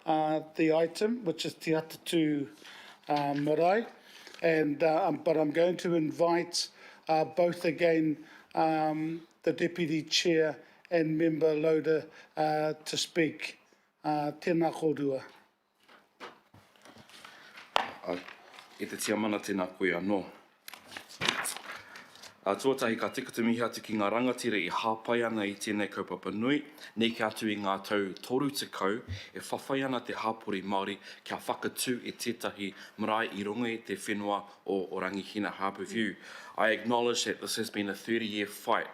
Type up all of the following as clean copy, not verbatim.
the item, which is Te Atatu Marae, but I'm going to invite both again the Deputy Chair and Member Loader to speak. Tēnā kōrua. E te tiamana tēnā koe anō. Tuatahi ka tikata mihi atu ki ngā rangatira I hāpai ana I tēnei kaupapa nui, nei ki atu I ngā tau toru te kau, e whawhai ana te hāpori Māori kia whakatū e tētahi marae I runga I te whenua o Rangihina Harbour View. I acknowledge that this has been a 30-year fight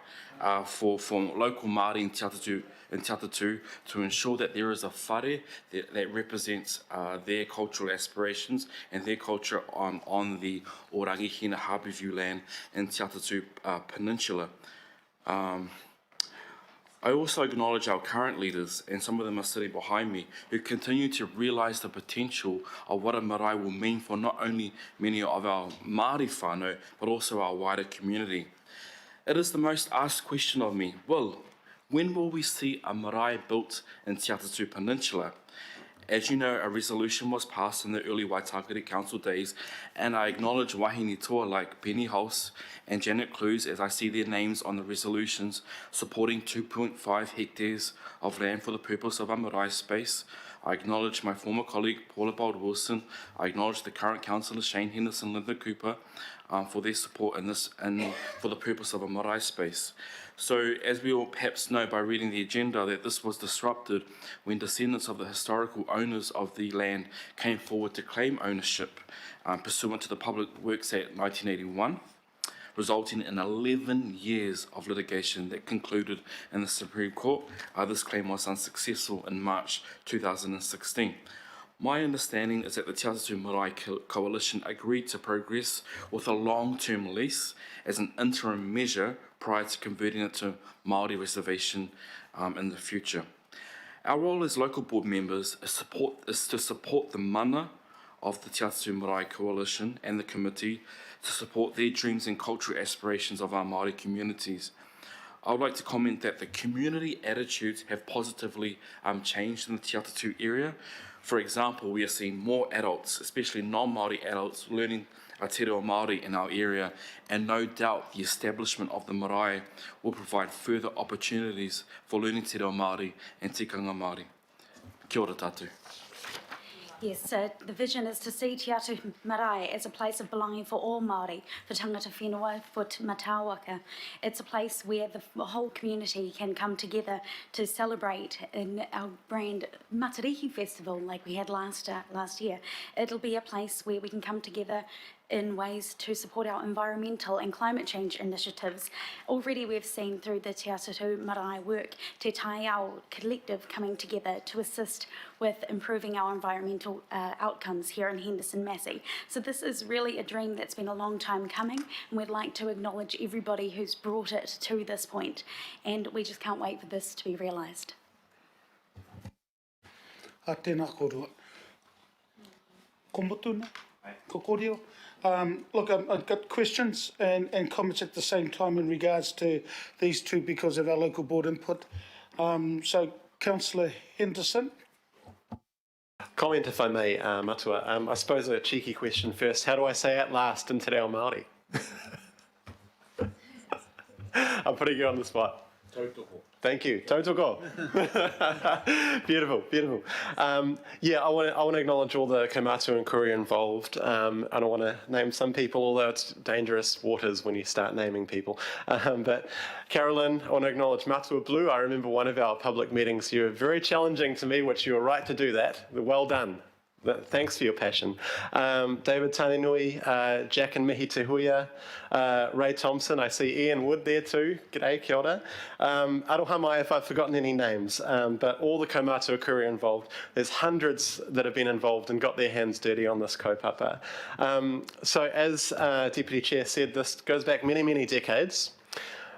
for local Māori in Te Atatu to ensure that there is a whare that represents their cultural aspirations and their culture on the Rangihina Harbour View land in Te Atatu Peninsula. I also acknowledge our current leaders, and some of them are sitting behind me, who continue to realise the potential of what a marae will mean for not only many of our Māori whānau, but also our wider community. It is the most asked question of me, when will we see a marae built in Te Atatu Peninsula? As you know, a resolution was passed in the early Waitakere Council days, and I acknowledge wahine toa like Penny Hulse and Janet Clues as I see their names on the resolutions supporting 2.5 hectares of land for the purpose of a marae space. I acknowledge my former colleague Paula Bald-Wilson. I acknowledge the current councillors Shane Henderson and Linda Cooper for their support in this and for the purpose of a marae space. So, as we all perhaps know by reading the agenda, that this was disrupted when descendants of the historical owners of the land came forward to claim ownership pursuant to the Public Works Act 1981, resulting in 11 years of litigation that concluded in the Supreme Court. This claim was unsuccessful in March 2016. My understanding is that the Te Atatu Marae Coalition agreed to progress with a long-term lease as an interim measure prior to converting it to Māori reservation in the future. Our role as local board members is to support the mana of the Te Atatu Marae Coalition and the committee to support their dreams and cultural aspirations of our Māori communities. I would like to comment that the community attitudes have positively changed in the Te Atatu area. For example, we are seeing more adults, especially non-Māori adults, learning te reo Māori in our area, and no doubt the establishment of the marae will provide further opportunities for learning te reo Māori and tikanga Māori. Kia ora tātou. Yes, the vision is to see Te Atatu Marae as a place of belonging for all Māori, for tangata whenua, for matawaka. It's a place where the whole community can come together to celebrate in our grand Matariki Festival like we had last year. It'll be a place where we can come together in ways to support our environmental and climate change initiatives. Already we've seen through the Te Atatu Marae work, Te Tai Ao collective coming together to assist with improving our environmental outcomes here in Henderson Massey. So this is really a dream that's been a long time coming, and we'd like to acknowledge everybody who's brought it to this point, and we just can't wait for this to be realised. Tēnā kōrua. Ko mutuna? Ko kōrero? Look, I've got questions and comments at the same time in regards to these two because of our local board input. So, Councillor Henderson. Comment if I may, Matua. I suppose a cheeky question first. How do I say at last in te reo Māori? I'm putting you on the spot. Tautoko. Thank you. Tautoko. Beautiful, beautiful. Yeah, I want to acknowledge all the kaumātua and kuri involved. I don't want to name some people, although it's dangerous waters when you start naming people. But Carolyn, I want to acknowledge Matua Blue. I remember one of our public meetings. You were very challenging to me, which you were right to do that. Well done. Thanks for your passion. David Taninui, Jack and Mihi Te Huia, Ray Thompson, I see Ian Wood there too. G'day, kia ora. Aroha mai if I've forgotten any names, but all the kaumātua kuri involved. There's hundreds that have been involved and got their hands dirty on this kaupapa. So as Deputy Chair said, this goes back many, many decades.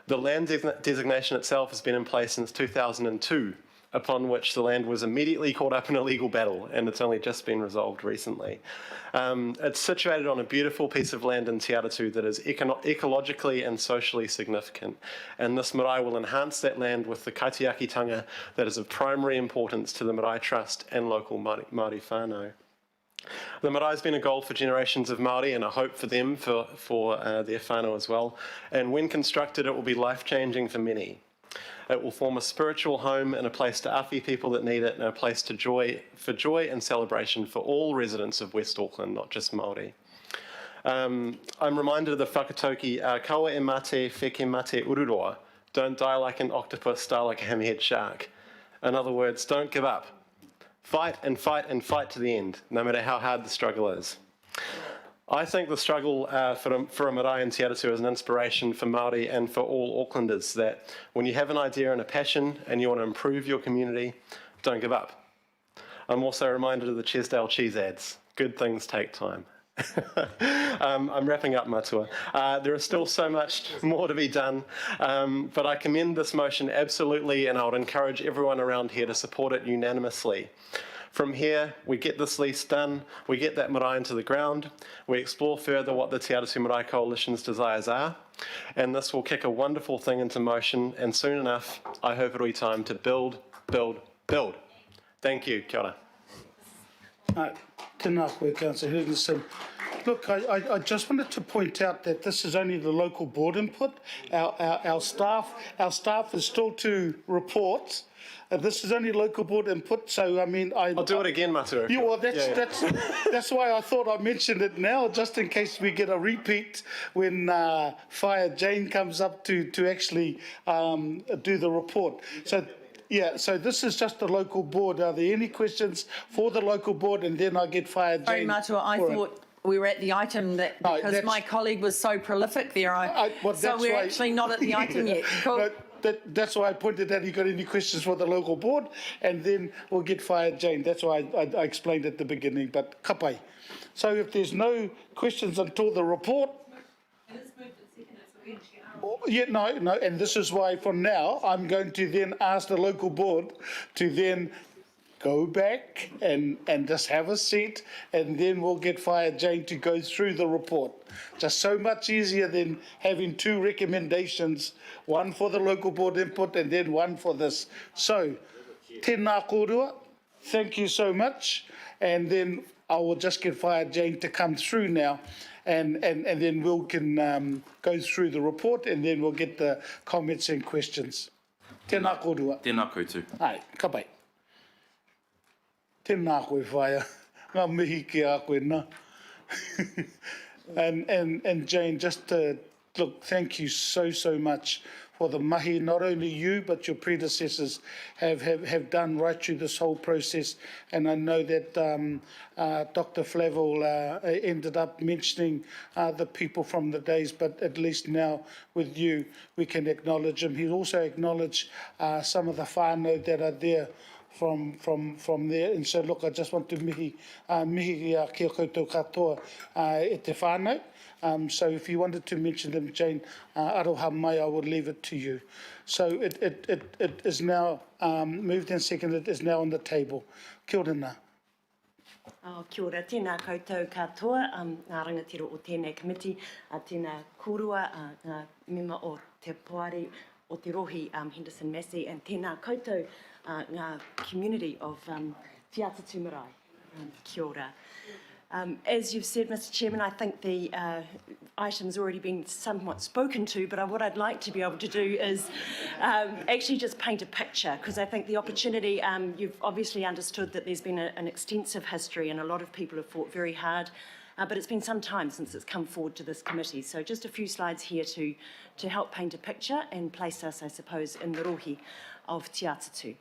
The land designation itself has been in place since 2002. upon which the land was immediately caught up in a legal battle, and it's only just been resolved recently. It's situated on a beautiful piece of land in Te Atatu that is ecologically and socially significant, and this marae will enhance that land with the kaitiakitanga that is of primary importance to the Marae Trust and local Māori whānau. The marae has been a goal for generations of Māori and a hope for them, for their whānau as well, and when constructed it will be life-changing for many. It will form a spiritual home and a place to awhi people that need it, and a place for joy and celebration for all residents of West Auckland, not just Māori. I'm reminded of the whakatauki, kawa e mate, wheke mate ururoa. Don't die like an octopus, die like a hammerhead shark. In other words, don't give up. Fight and fight and fight to the end, no matter how hard the struggle is. I think the struggle for a marae in Te Atatu is an inspiration for Māori and for all Aucklanders, that when you have an idea and a passion and you want to improve your community, don't give up. I'm also reminded of the Chesdale cheese ads. Good things take time. I'm wrapping up, Matua. There is still so much more to be done, but I commend this motion absolutely, and I would encourage everyone around here to support it unanimously. From here, we get this lease done, we get that marae into the ground, we explore further what the Te Atatu Marae Coalition's desires are, and this will kick a wonderful thing into motion, and soon enough, I hope it'll be time to build, build, build. Thank you, kia ora. Tēnā koe, Councillor Higginson. Look, I just wanted to point out that this is only the local board input. Our staff is still to report. This is only local board input, so I mean, I'll do it again, Matua. Yeah, well, that's why I thought I mentioned it now, just in case we get a repeat when Fire Jane comes up to actually do the report. So. Yeah, so this is just the local board. Are there any questions for the local board? And then I get Fire Jane. Sorry, Matua, I thought we were at the item that because my colleague was so prolific there. So we're actually not at the item yet. Cool. No, that's why I pointed out you got any questions for the local board, and then we'll get Fire Jane. That's why I explained at the beginning, but kapai. So if there's no questions until the report. Yeah, no, and this is why from now I'm going to then ask the local board to then go back and just have a seat, and then we'll get Fire Jane to go through the report. Just so much easier than having two recommendations, one for the local board input and then one for this. So, tēnā kōrua, thank you so much, and then I will just get Fire Jane to come through now. And then we can go through the report, and then we'll get the comments and questions. Tēnā kōrua. Tēnā koutou. Ai, ka pai. Tēnā koe whaia. Ngā mihi ki a koe nā. And Jane, just to look, thank you so much for the mahi. Not only you, but your predecessors have done right through this whole process. And I know that Dr. Flavel ended up mentioning the people from the days, but at least now with you, we can acknowledge him. He also acknowledged some of the whānau that are there from there. And so, look, I just want to mihi kia koutou katoa e te whānau. So if you wanted to mention them, Jane, aroha mai, I would leave it to you. So it is now moved and seconded, is now on the table. Kia ora nā. Kia ora, tēnā koutou katoa, ngā rangatira o tēnei committee, tēnā kōrua, ngā mema o te poari o te rohi, Henderson Massey, and tēnā koutou, ngā community of Te Atatu Marae. Kia ora. As you've said, Mr. Chairman, I think the item's already been somewhat spoken to, but what I'd like to be able to do is actually just paint a picture, because I think the opportunity, you've obviously understood that there's been an extensive history and a lot of people have fought very hard, but it's been some time since it's come forward to this committee. So just a few slides here to help paint a picture and place us, I suppose, in the rohi of Te Atatu.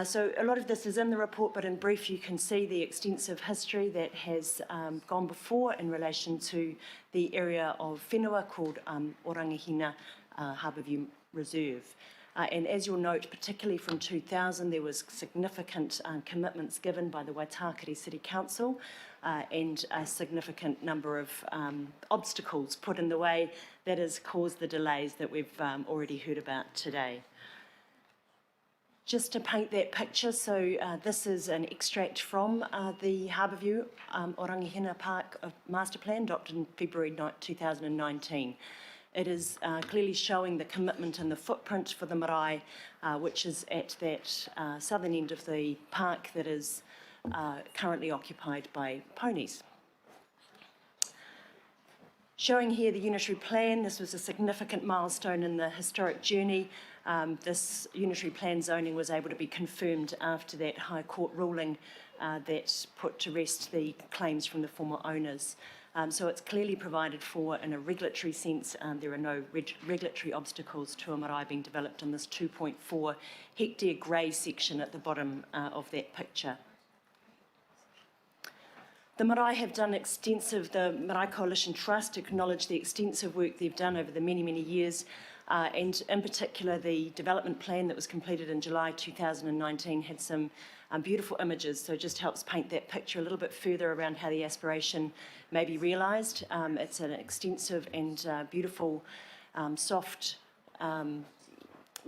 So a lot of this is in the report, but in brief you can see the extensive history that has gone before in relation to the area of whenua called Orangahina Harbourview Reserve. And as you'll note, particularly from 2000, there was significant commitments given by the Waitakere City Council and a significant number of obstacles put in the way that has caused the delays that we've already heard about today. Just to paint that picture, so this is an extract from the Harbourview Orangihina Park Master Plan, adopted in February 2019. It is clearly showing the commitment and the footprint for the marae, which is at that southern end of the park that is currently occupied by ponies. Showing here the unitary plan, this was a significant milestone in the historic journey. This unitary plan zoning was able to be confirmed after that High Court ruling that put to rest the claims from the former owners. So it's clearly provided for in a regulatory sense. There are no regulatory obstacles to a marae being developed in this 2.4 hectare grey section at the bottom of that picture. The marae have done the Marae Coalition Trust acknowledge the extensive work they've done over the many, many years, and in particular the development plan that was completed in July 2019 had some beautiful images, so it just helps paint that picture a little bit further around how the aspiration may be realised. It's an extensive and beautiful, soft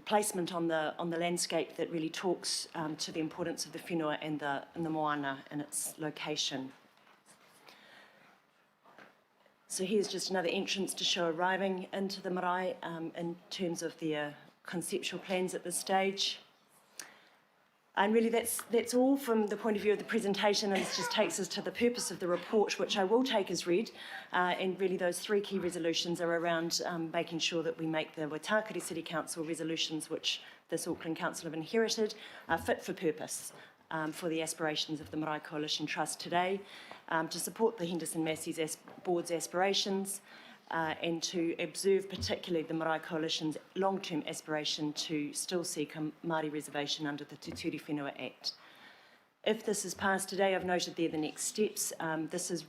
placement on the landscape that really talks to the importance of the whenua and the moana and its location. So here's just another entrance to show arriving into the marae in terms of their conceptual plans at this stage. And really that's all from the point of view of the presentation, and this just takes us to the purpose of the report, which I will take as read. And really those three key resolutions are around making sure that we make the Waitakere City Council resolutions, which this Auckland Council have inherited, fit for purpose. For the aspirations of the Marae Coalition Trust today, to support the Henderson Massey's board's aspirations, and to observe particularly the Marae Coalition's long-term aspiration to still seek a Māori reservation under the Te Ture Whenua Act. If this is passed today, I've noted there the next steps. This is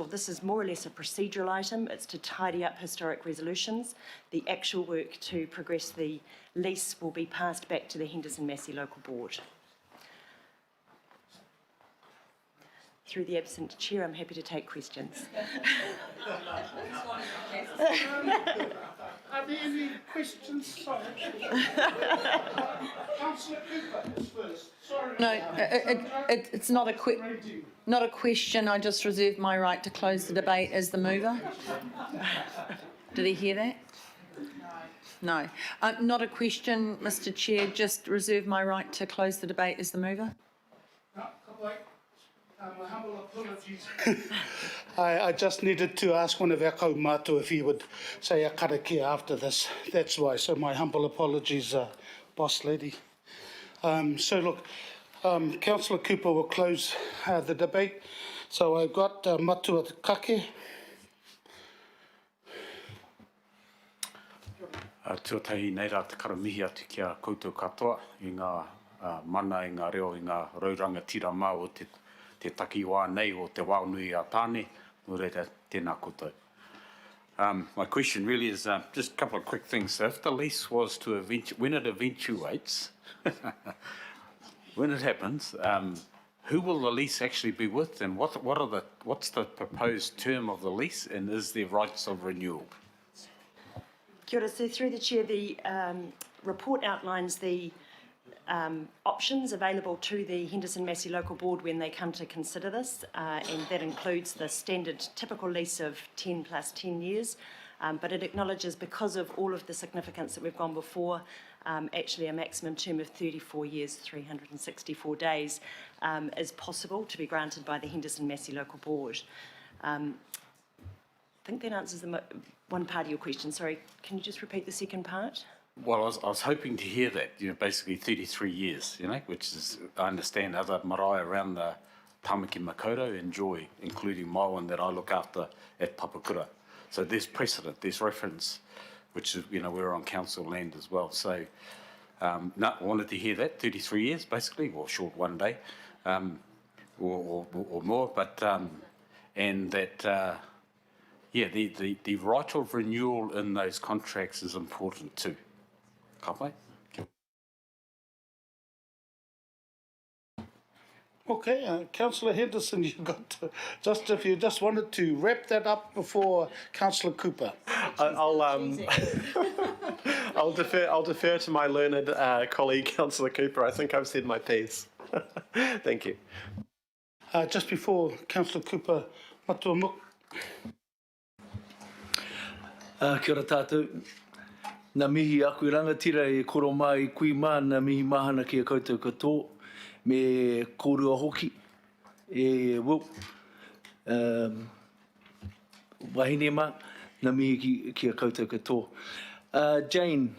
this is more or less a procedural item. It's to tidy up historic resolutions. The actual work to progress the lease will be passed back to the Henderson Massey Local Board. Through the absent chair, I'm happy to take questions. Are there any questions? Sorry. Councillor Cooper is first. Sorry. No, it's not a question. I just reserve my right to close the debate as the mover. Did he hear that? No. Not a question, Mr. Chair. Just reserve my right to close the debate as the mover. No, wait. My humble apologies. I just needed to ask one of our kaumātua if he would say a karakia after this. That's why. So my humble apologies, boss lady. So look, Councillor Cooper will close the debate. So I've got Matua Kake. Tuatahi nei rā te karamihi atu ki a koutou katoa i ngā mana, i ngā reo, i ngā rauranga tira mā o te takiwā nei o te waunui a tāne, no reira tēnā koutou. My question really is just a couple of quick things. So if the lease was to when it eventuates, when it happens, who will the lease actually be with, and what's the proposed term of the lease, and is there rights of renewal? Kia ora. So through the chair, the report outlines the options available to the Henderson Massey Local Board when they come to consider this, and that includes the standard typical lease of 10 plus 10 years, but it acknowledges, because of all of the significance that we've gone before, actually a maximum term of 34 years, 364 days is possible to be granted by the Henderson Massey Local Board. I think that answers one part of your question. Sorry, can you just repeat the second part? Well, I was hoping to hear that, basically 33 years, which is, I understand, other marae around the Tamaki Makaurau enjoy, including my one that I look after at Papakura. So there's precedent, there's reference, which is, we're on council land as well. So, I wanted to hear that, 33 years, basically, or short one day, or more, but, and that, the right of renewal in those contracts is important too. Kapai? Okay, Councillor Henderson, you got if you just wanted to wrap that up before Councillor Cooper. I'll I'll defer to my learned colleague, Councillor Cooper. I think I've said my piece. Thank you. Just before Councillor Cooper, matua muk. Kia ora tātou. Nā mihi aku I rangatira e koro mai kui mā nā mihi mahana ki a koutou katoa me kōrua hoki e wau. Wahine mā nā mihi ki a koutou katoa. Jane,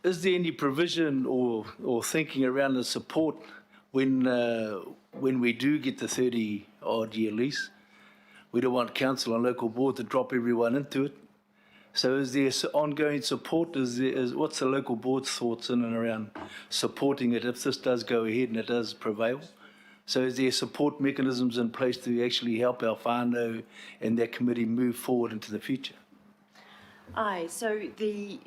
is there any provision or thinking around the support when we do get the 30-odd year lease? We don't want council and local board to drop everyone into it. So is there ongoing support? What's the local board's thoughts in and around supporting it if this does go ahead and it does prevail? So is there support mechanisms in place to actually help our whānau and that committee move forward into the future? Aye, so the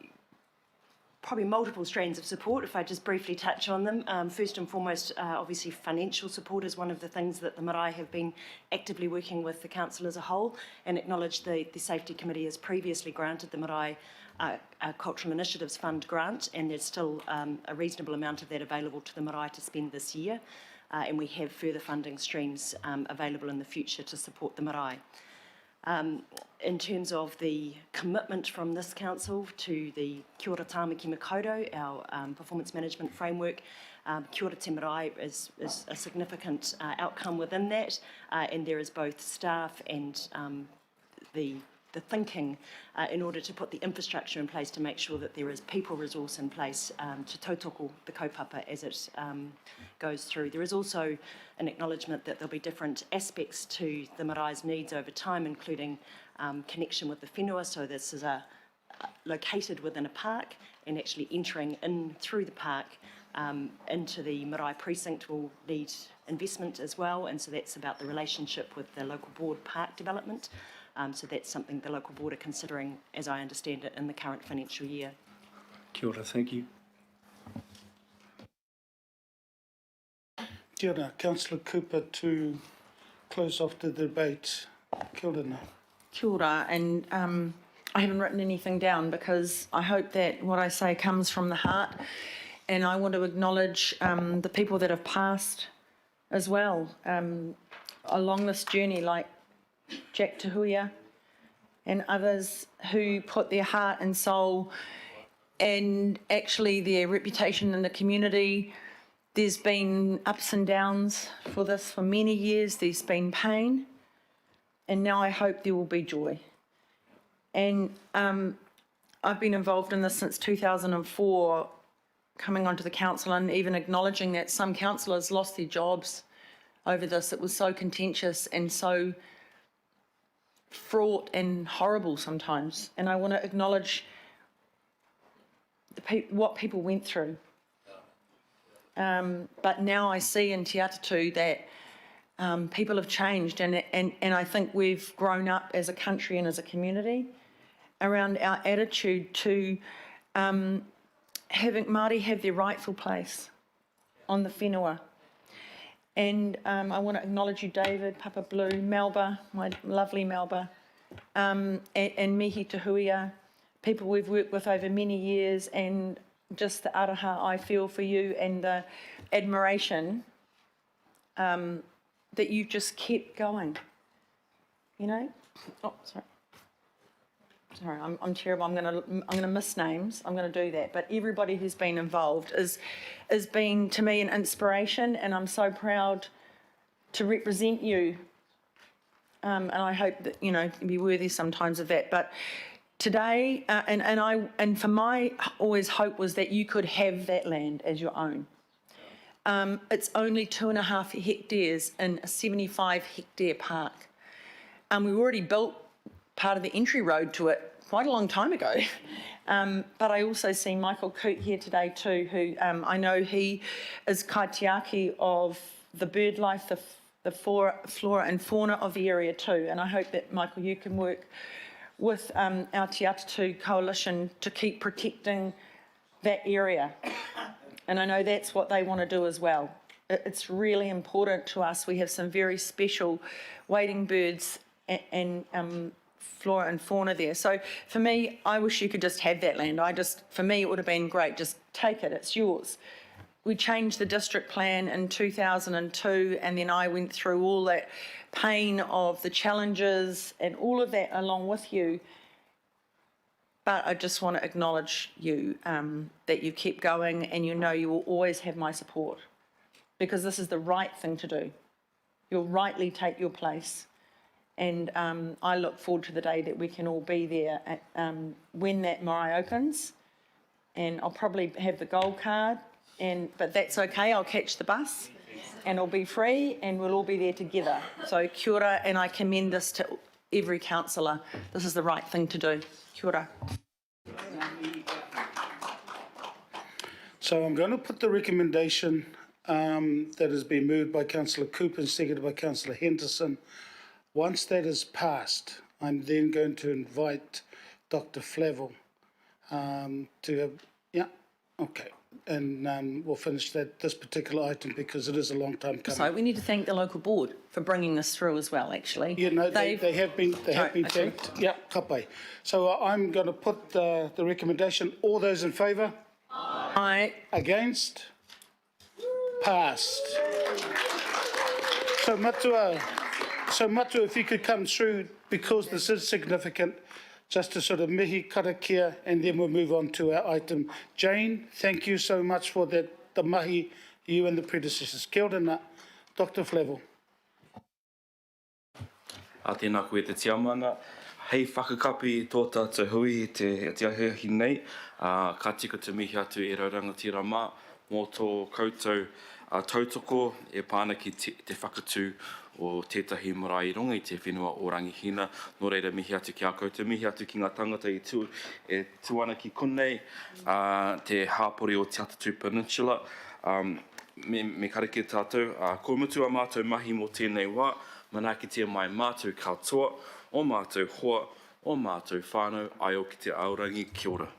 probably multiple strands of support, if I just briefly touch on them. First and foremost, obviously financial support is one of the things that the marae have been actively working with the council as a whole, and acknowledge the Safety Committee has previously granted the marae a Cultural Initiatives Fund grant, and there's still a reasonable amount of that available to the marae to spend this year, and we have further funding streams available in the future to support the marae. In terms of the commitment from this council to the Kia ora Tāmaki Makaurau, our performance management framework, Kia ora te marae is a significant outcome within that, and there is both staff and the thinking in order to put the infrastructure in place to make sure that there is people resource in place to tautoko the kaupapa as it goes through. There is also an acknowledgement that there'll be different aspects to the marae's needs over time, including connection with the whenua. So this is located within a park, and actually entering in through the park into the marae precinct will need investment as well, and so that's about the relationship with the local board park development. So that's something the local board are considering, as I understand it, in the current financial year. Kia ora, thank you. Kia ora, Councillor Cooper, to close off the debate. Kia ora nā. Kia ora, and I haven't written anything down because I hope that what I say comes from the heart, and I want to acknowledge the people that have passed as well along this journey, like Jack Tahuia and others who put their heart and soul and actually their reputation in the community. There's been ups and downs for this for many years. There's been pain, and now I hope there will be joy. And I've been involved in this since 2004, coming onto the council and even acknowledging that some councillors lost their jobs over this. It was so contentious and so fraught and horrible sometimes, and I want to acknowledge what people went through. But now I see in Te Atatu that people have changed, and I think we've grown up as a country and as a community around our attitude to having Māori have their rightful place on the whenua. And I want to acknowledge you, David, Papa Blue, Melba, my lovely Melba, and Mihi Tahuia, people we've worked with over many years, and just the araha I feel for you and the admiration that you just kept going, you know? Oh, sorry, I'm terrible. I'm gonna miss names. I'm gonna do that. But everybody who's been involved is been to me an inspiration, and I'm so proud to represent you. And I hope that you be worthy sometimes of that. But today, and for my always hope was that you could have that land as your own. It's only 2.5 hectares in a 75-hectare park. We already built part of the entry road to it quite a long time ago. But I also see Michael Coote here today too, who I know he is kaitiaki of the bird life, the flora and fauna of the area too. And I hope that, Michael, you can work with our Te Atatu coalition to keep protecting that area. And I know that's what they want to do as well. It's really important to us. We have some very special wading birds and flora and fauna there. So for me, I wish you could just have that land. For me, it would have been great. Just take it, it's yours. We changed the district plan in 2002, and then I went through all that pain of the challenges and all of that along with you. But I just want to acknowledge you, that you kept going, and you know you will always have my support, because this is the right thing to do. You'll rightly take your place. And I look forward to the day that we can all be there at, when that marae opens. And I'll probably have the gold card, but that's okay, I'll catch the bus and it'll be free and we'll all be there together. So kia ora, and I commend this to every councillor. This is the right thing to do. Kia ora. So I'm going to put the recommendation that has been moved by Councillor Cooper and seconded by Councillor Henderson. Once that is passed, I'm then going to invite Dr. Flavel to have, yeah, okay. And we'll finish this particular item because it is a long time coming. So we need to thank the local board for bringing this through as well, actually. Yeah, no, they have been thanked. Yeah, kapai. So I'm going to put the recommendation. All those in favour? Aye. Against? Passed. So Matua, if you could come through, because this is significant, just to sort of mihi karakia, and then we'll move on to our item. Jane, thank you so much for that, the mahi, you and the predecessors. Kia ora na, Dr. Flavel. A tēnā koe te tiamana. Hei whakakapi tō tātou hui te ahiahi nei. Ka tika te mihi atu e raurangatira mā. Mō tō koutou tautoko e pāna ki te whakatū o tētahi marae i runga i te whenua o Rangihina. Nō reira mihi atu ki a koutou, mihi atu ki ngā tangata e tuana ki konei, te hāpori o Te Atatū Peninsula. Me kareke tātou, ko mutu a mātou mahi mō tēnei wā, manakitia mai mātou katoa, o mātou hoa, o mātou whānau, ai o ki te aorangi, kia ora.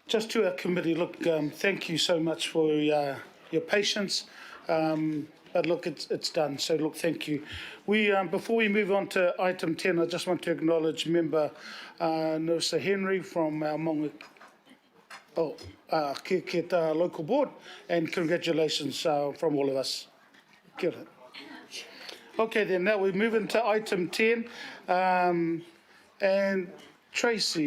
Just to our committee, look, thank you so much for your patience. But look, it's done. So look, thank you. Before we move on to item 10, I just want to acknowledge member Nursa Henry from our Ke tā local board, and congratulations from all of us. Kia ora. Okay, then now we move into item 10. And Tracy,